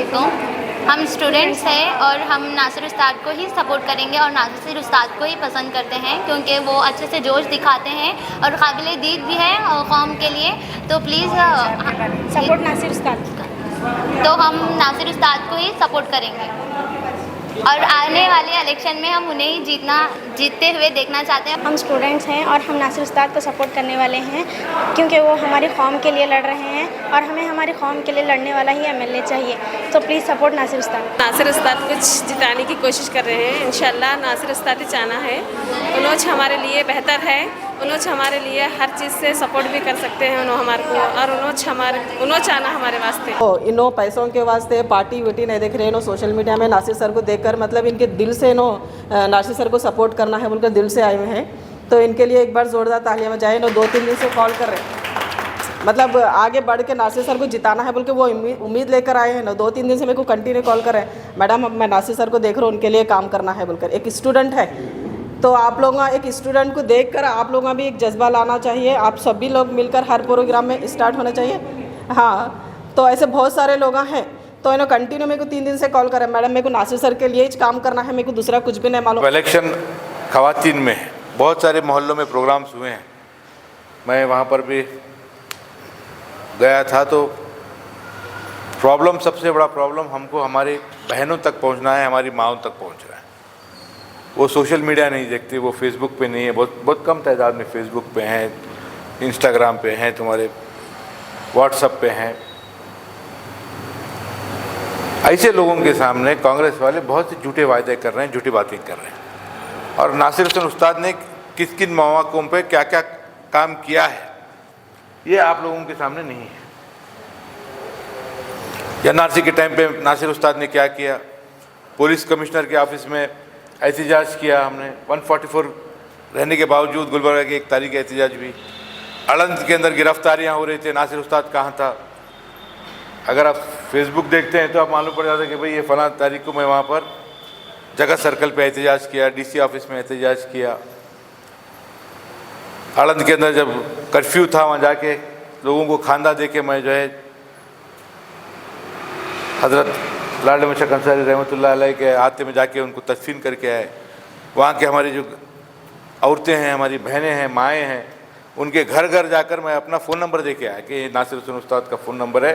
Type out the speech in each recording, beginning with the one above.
वालेकुम। हम स्टूडेंट्स हैं और हम नासिर उस्ताद को ही सपोर्ट करेंगे और नासिर उस्ताद को ही पसंद करते हैं क्योंकि वो अच्छे से जोश दिखाते हैं और काबिल दीद भी हैं कौम के लिए। तो प्लीज़ सपोर्ट नासिर उस्ताद। तो हम नासिर उस्ताद को ही सपोर्ट करेंगे और आने वाले इलेक्शन में हम उन्हें ही जीतते हुए देखना चाहते हैं। हम स्टूडेंट्स हैं और हम नासिर उस्ताद को सपोर्ट करने वाले हैं क्योंकि वो हमारी कौम के लिए लड़ रहे हैं और हमें हमारी कौम के लिए लड़ने वाला ही एमएलए चाहिए। तो प्लीज़ सपोर्ट नासिर उस्ताद। नासिर उस्ताद को जिताने की कोशिश कर रहे हैं। इंशाल्लाह नासिर उस्ताद ही चाहना है। उन्होंने हमारे लिए बेहतर है। उन्होंने हमारे लिए हर चीज़ से सपोर्ट भी कर सकते हैं उन्होंने हमारे को और उन्होंने चाहना हमारे वास्ते। इन्हों पैसों के वास्ते पार्टी वटी नहीं देख रहे हैं। सोशल मीडिया में नासिर सर को देखकर मतलब इनके दिल से नासिर सर को सपोर्ट करना है बोलकर दिल से आए हुए हैं। तो इनके लिए एक बार ज़ोरदार तालियां बजाएं। 2-3 दिन से कॉल कर रहे हैं, मतलब आगे बढ़ के नासिर सर को जिताना है बोल के वो उम्मीद लेकर आए हैं। 2-3 दिन से मेरे को कंटिन्यू कॉल कर रहे हैं, मैडम मैं नासिर सर को देख रहा हूँ, उनके लिए काम करना है बोलकर। एक स्टूडेंट है तो आप लोगों एक स्टूडेंट को देखकर आप लोगों भी एक जज्बा लाना चाहिए। आप सभी लोग मिलकर हर प्रोग्राम में स्टार्ट होना चाहिए। हाँ, तो ऐसे बहुत सारे लोग हैं तो इन्होंने कंटिन्यू मेरे को 3 दिन से कॉल करें, मैडम मेरे को नासिर सर के लिए ही काम करना है, मेरे को दूसरा कुछ भी नहीं मालूम। इलेक्शन खवातीन में बहुत सारे मोहल्लों में प्रोग्राम्स हुए हैं, मैं वहाँ पर भी गया था। तो प्रॉब्लम, सबसे बड़ा प्रॉब्लम हमको हमारी बहनों तक पहुँचना है, हमारी माँओं तक पहुँच रहा है। वो सोशल मीडिया नहीं देखती, वो फेसबुक पे नहीं है, बहुत कम तादाद में फेसबुक पे हैं, इंस्टाग्राम पे हैं, तुम्हारे व्हाट्सएप पे हैं। ऐसे लोगों के सामने कांग्रेस वाले बहुत से झूठे वायदे कर रहे हैं, झूठी बातें कर रहे हैं। और नासिर हुसैन उस्ताद ने किस किन मौक़ों पे क्या क्या काम किया है ये आप लोगों के सामने नहीं है। एनआरसी के टाइम पे नासिर उस्ताद ने क्या किया, पुलिस कमिश्नर के ऑफिस में एहतजाज किया हमने, 144 रहने के बावजूद गुलबर्गा की 1 तारीख एहतजाज भी। अड़ंद के अंदर गिरफ्तारियाँ हो रही थी, नासिर उस्ताद कहाँ था। अगर आप फेसबुक देखते हैं तो आप मालूम पड़ जाता है कि भाई ये फ़लाँ तारीख को मैं वहाँ पर जगह सर्कल पे एहतजाज किया, डीसी ऑफिस में एहतजाज किया। आनंद के अंदर जब कर्फ्यू था वहाँ जाके लोगों को खांदा दे के मैं जो है हज़रत लाडले मशक अंसारी रहमतुल्लाह अलैह के हाथे में जाके उनको तदफीन करके आए। वहाँ के हमारी जो औरतें हैं, हमारी बहनें हैं, माएँ हैं, उनके घर घर जाकर मैं अपना फ़ोन नंबर दे के आया कि ये नासिर हुसैन उस्ताद का फ़ोन नंबर है,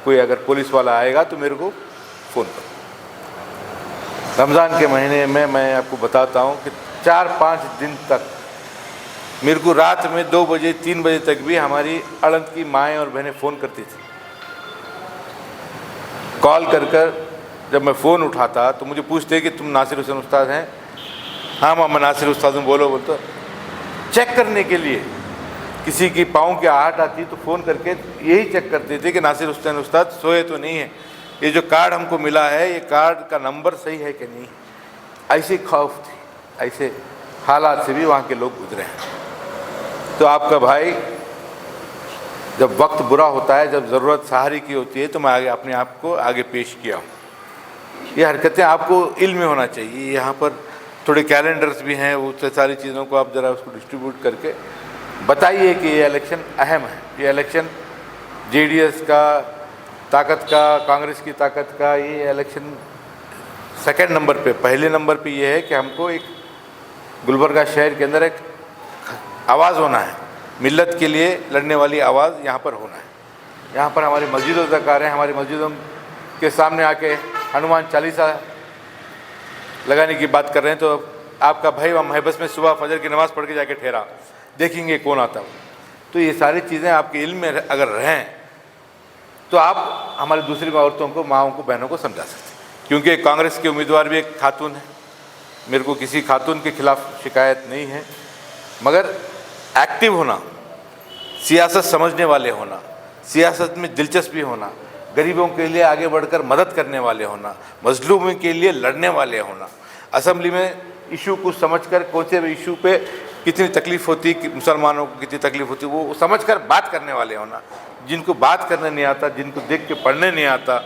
कोई अगर पुलिस वाला आएगा तो मेरे को फ़ोन करो। रमज़ान के महीने में मैं आपको बताता हूँ कि 4-5 दिन तक मेरे को रात में 2 बजे 3 बजे तक भी हमारी अड़ंत की माएँ और बहनें फ़ोन करती थी। कॉल कर जब मैं फ़ोन उठाता तो मुझे पूछते कि तुम नासिर हुसैन उस्ताद हैं? हाँ मैं नासिर उस्ताद हूँ, बोलो तो चेक करने के लिए किसी की पाँव की आहट आती तो फ़ोन करके यही चेक करते थे कि नासिर हुसैन उस्ताद सोए तो नहीं है, ये जो कार्ड हमको मिला है ये कार्ड का नंबर सही है कि नहीं। ऐसी खौफ थी, ऐसे हालात से भी वहाँ के लोग गुजरे हैं। तो आपका भाई जब वक्त बुरा होता है, जब ज़रूरत सहारे की होती है तो मैं आगे अपने आप को आगे पेश किया हूँ। ये हरकतें आपको इल्म में होना चाहिए। यहाँ पर थोड़े कैलेंडर्स भी हैं, वो सारी चीज़ों को आप ज़रा उसको डिस्ट्रीब्यूट करके बताइए कि ये इलेक्शन अहम है। ये इलेक्शन जेडीएस का ताकत का, कांग्रेस की ताकत का, ये इलेक्शन सेकंड नंबर पे, पहले नंबर पे ये है कि हमको एक गुलबर्गा शहर के अंदर एक आवाज़ होना है, मिल्लत के लिए लड़ने वाली आवाज़ यहाँ पर होना है। यहाँ पर हमारी मस्जिदों ज़कार हैं, हमारी मस्जिदों के सामने आके हनुमान चालीसा लगाने की बात कर रहे हैं। तो आपका भाई वहाँ महबस में सुबह फजर की नमाज़ पढ़ के जाके ठहरा, देखेंगे कौन आता है। तो ये सारी चीज़ें आपके इल्म में अगर रहें तो आप हमारी दूसरी औरतों को, माँओं को, बहनों को समझा सकते हैं। क्योंकि कांग्रेस के उम्मीदवार भी एक खातून है, मेरे को किसी खातून के खिलाफ शिकायत नहीं है, मगर एक्टिव होना, सियासत समझने वाले होना, सियासत में दिलचस्पी होना, गरीबों के लिए आगे बढ़कर मदद करने वाले होना, मजलूमों के लिए लड़ने वाले होना, असेंबली में इशू को समझकर कौन से इशू पे कितनी तकलीफ़ होती, मुसलमानों को कितनी तकलीफ़ होती, वो समझकर बात करने वाले होना। जिनको बात करने नहीं आता, जिनको देख के पढ़ने नहीं आता,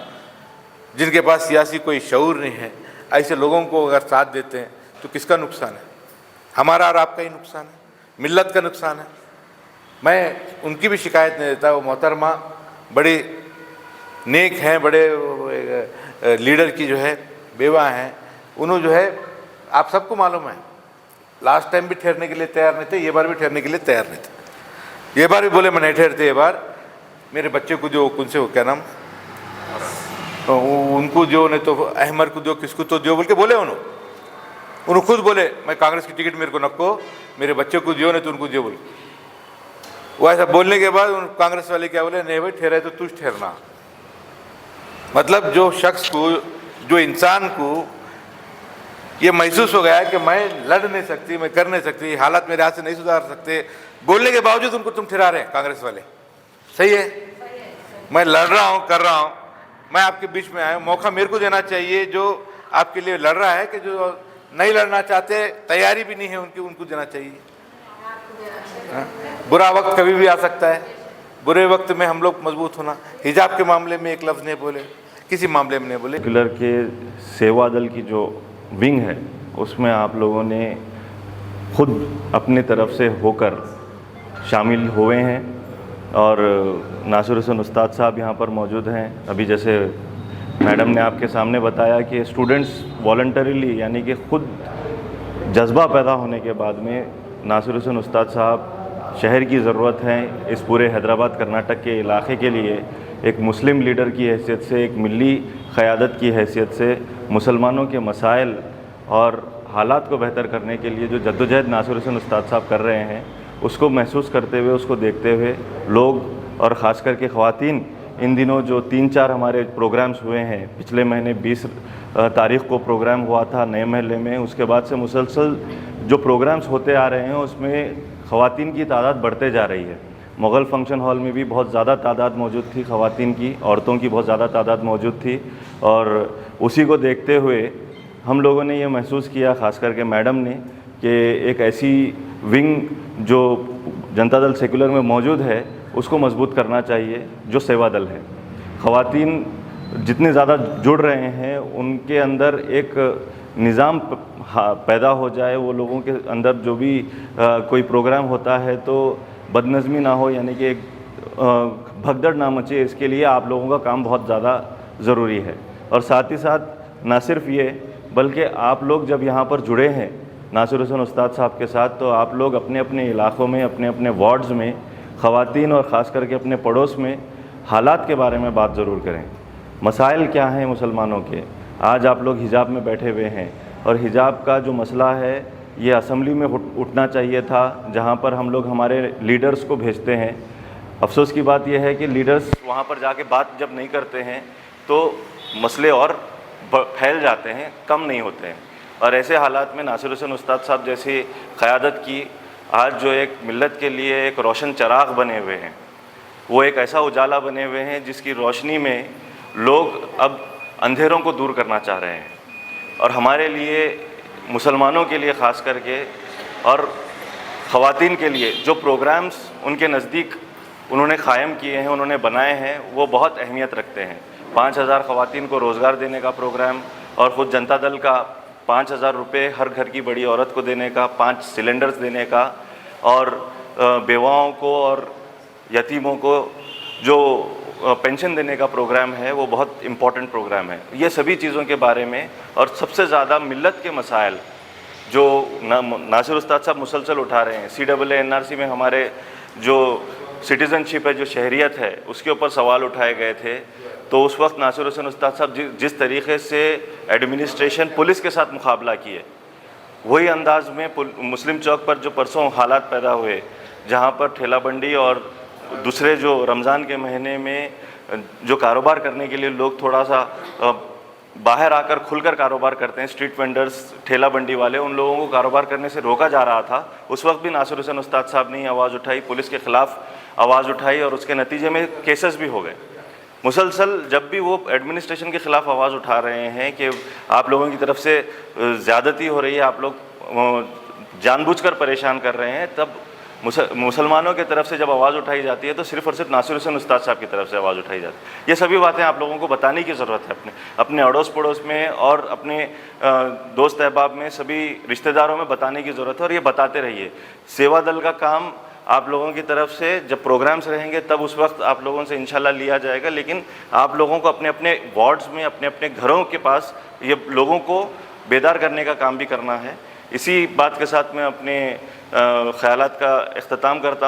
जिनके पास सियासी कोई शऊर नहीं है, ऐसे लोगों को अगर साथ देते हैं तो किसका नुकसान है? हमारा और आपका ही नुकसान है, मिल्लत का नुकसान है। मैं उनकी भी शिकायत नहीं देता, वो मोहतरमा बड़ी नेक हैं, बड़े लीडर की जो है बेवा हैं, उन्होंने जो है आप सबको मालूम है लास्ट टाइम भी ठहरने के लिए तैयार नहीं थे, ये बार भी ठहरने के लिए तैयार नहीं थे। ये बार भी बोले मैं नहीं ठहरते, ये बार मेरे बच्चे को जो उनसे क्या नाम उनको जो नहीं तो अहमद को जो किसको तो जो बोल के बोले उन्होंने खुद बोले मैं कांग्रेस की टिकट मेरे को नको, मेरे बच्चे को जो नहीं तो उनको जो बोले। वो ऐसा बोलने के बाद कांग्रेस वाले क्या बोले, नहीं भाई ठहरा तो तू ठहरना। मतलब जो शख्स को, जो इंसान को ये महसूस हो गया है कि मैं लड़ नहीं सकती, मैं कर नहीं सकती, हालात मेरे हाथ से नहीं सुधार सकते, बोलने के बावजूद उनको तुम ठहरा रहे हैं कांग्रेस वाले। सही है, मैं लड़ रहा हूँ, कर रहा हूँ, मैं आपके बीच में आया हूँ, मौका मेरे को देना चाहिए। जो आपके लिए लड़ रहा है कि जो नहीं लड़ना चाहते, तैयारी भी नहीं है उनकी, उनको देना चाहिए। बुरा वक्त कभी भी आ सकता है, बुरे वक्त में हम लोग मजबूत होना। हिजाब के मामले में एक लफ्ज़ नहीं बोले, किसी मामले में नहीं बोले। सेक्युलर के सेवा दल की जो विंग है उसमें आप लोगों ने खुद अपनी तरफ से होकर शामिल हुए हैं और नासिर हुसैन उस्ताद साहब यहाँ पर मौजूद हैं। अभी जैसे मैडम ने आपके सामने बताया कि स्टूडेंट्स वॉलंटरीली यानी कि खुद जज्बा पैदा होने के बाद में नासिर हुसैन उस्ताद साहब शहर की ज़रूरत है इस पूरे हैदराबाद कर्नाटक के इलाके के लिए, एक मुस्लिम लीडर की हैसियत से, एक मिली क़यादत की हैसियत से मुसलमानों के मसाइल और हालात को बेहतर करने के लिए जो जद्दोजहद नासिर हुसैन उस्ताद साहब कर रहे हैं उसको महसूस करते हुए, उसको देखते हुए लोग और ख़ास करके ख़वातीन इन दिनों जो 3-4 हमारे प्रोग्राम्स हुए हैं, पिछले महीने 20 तारीख़ को प्रोग्राम हुआ था नए महल्ले में, उसके बाद से मुसलसल जो प्रोग्राम्स होते आ रहे हैं उसमें ख़वातीन की तादाद बढ़ते जा रही है। मुग़ल फंक्शन हॉल में भी बहुत ज़्यादा तादाद मौजूद थी ख़वातीन की, औरतों की बहुत ज़्यादा तादाद मौजूद थी और उसी को देखते हुए हम लोगों ने ये महसूस किया, ख़ास करके मैडम ने, कि एक ऐसी विंग जो जनता दल सेकुलर में मौजूद है उसको मजबूत करना चाहिए जो सेवा दल है। ख़वातीन जितने ज़्यादा जुड़ रहे हैं उनके अंदर एक निज़ाम पैदा हो जाए, वो लोगों के अंदर जो भी कोई प्रोग्राम होता है तो बदनज़मी ना हो, यानी कि एक भगदड़ ना मचे, इसके लिए आप लोगों का काम बहुत ज़्यादा ज़रूरी है। और साथ ही साथ ना सिर्फ ये बल्कि आप लोग जब यहाँ पर जुड़े हैं नासिर हुसैन उस्ताद साहब के साथ, तो आप लोग अपने अपने इलाक़ों में, अपने अपने वार्ड्स में ख़वातीन और ख़ास करके अपने पड़ोस में हालात के बारे में बात ज़रूर करें। मसाइल क्या हैं मुसलमानों के? आज आप लोग हिजाब में बैठे हुए हैं और हिजाब का जो मसला है ये असम्बली में उठना चाहिए था, जहाँ पर हम लोग हमारे लीडर्स को भेजते हैं। अफसोस की बात यह है कि लीडर्स वहाँ पर जाके बात जब नहीं करते हैं तो मसले और फैल जाते हैं, कम नहीं होते हैं। और ऐसे हालात में नासिर हुसैन उस्ताद साहब जैसी क़यादत की आज जो एक मिल्लत के लिए एक रोशन चराग बने हुए हैं, वो एक ऐसा उजाला बने हुए हैं जिसकी रोशनी में लोग अब अंधेरों को दूर करना चाह रहे हैं। और हमारे लिए, मुसलमानों के लिए ख़ास करके और ख़वातीन के लिए जो प्रोग्राम्स उनके नज़दीक उन्होंने क़ायम किए हैं, उन्होंने बनाए हैं, वो बहुत अहमियत रखते हैं। 5000 ख़वातीन को रोज़गार देने का प्रोग्राम और ख़ुद जनता दल का 5000 रुपये हर घर की बड़ी औरत को देने का, 5 सिलेंडर्स देने का, और बेवाओं को और यतीमों को जो पेंशन देने का प्रोग्राम है वो बहुत इम्पॉर्टेंट प्रोग्राम है। ये सभी चीज़ों के बारे में और सबसे ज़्यादा मिल्लत के मसाइल जो नासिर उस्ताद साहब मुसलसल उठा रहे हैं। CAA NRC में हमारे जो सिटीज़नशिप है, जो शहरियत है, उसके ऊपर सवाल उठाए गए थे। तो उस वक्त नासिर हुसैन उस्ताद साहब जिस तरीक़े से एडमिनिस्ट्रेशन पुलिस के साथ मुकाबला किए, वही अंदाज़ में मुस्लिम चौक पर जो परसों हालात पैदा हुए, जहाँ पर ठेला बंडी और दूसरे जो रमज़ान के महीने में जो कारोबार करने के लिए लोग थोड़ा सा बाहर आकर खुलकर कारोबार करते हैं, स्ट्रीट वेंडर्स, ठेला बंडी वाले, उन लोगों को कारोबार करने से रोका जा रहा था। उस वक्त भी नासिर हुसैन उस्ताद साहब ने आवाज़ उठाई, पुलिस के ख़िलाफ़ आवाज़ उठाई और उसके नतीजे में केसेस भी हो गए। मुसलसल जब भी वो एडमिनिस्ट्रेशन के ख़िलाफ़ आवाज़ उठा रहे हैं कि आप लोगों की तरफ से ज़्यादती हो रही है, आप लोग जानबूझकर परेशान कर रहे हैं, तब मुसलमानों की तरफ से जब आवाज़ उठाई जाती है तो सिर्फ़ और सिर्फ नासिर हुसैन उस्ताद साहब की तरफ से आवाज़ उठाई जाती है। ये सभी बातें आप लोगों को बताने की ज़रूरत है, अपने अड़ोस पड़ोस में और अपने दोस्त अहबाब में, सभी रिश्तेदारों में बताने की ज़रूरत है और ये बताते रहिए। सेवा दल का काम आप लोगों की तरफ से जब प्रोग्राम्स रहेंगे तब उस वक्त आप लोगों से इंशाल्लाह लिया जाएगा, लेकिन आप लोगों को अपने अपने वार्ड्स में, अपने अपने घरों के पास ये लोगों को बेदार करने का काम भी करना है। इसी बात के साथ मैं अपने ख़यालात का इख्तिताम करता हूँ।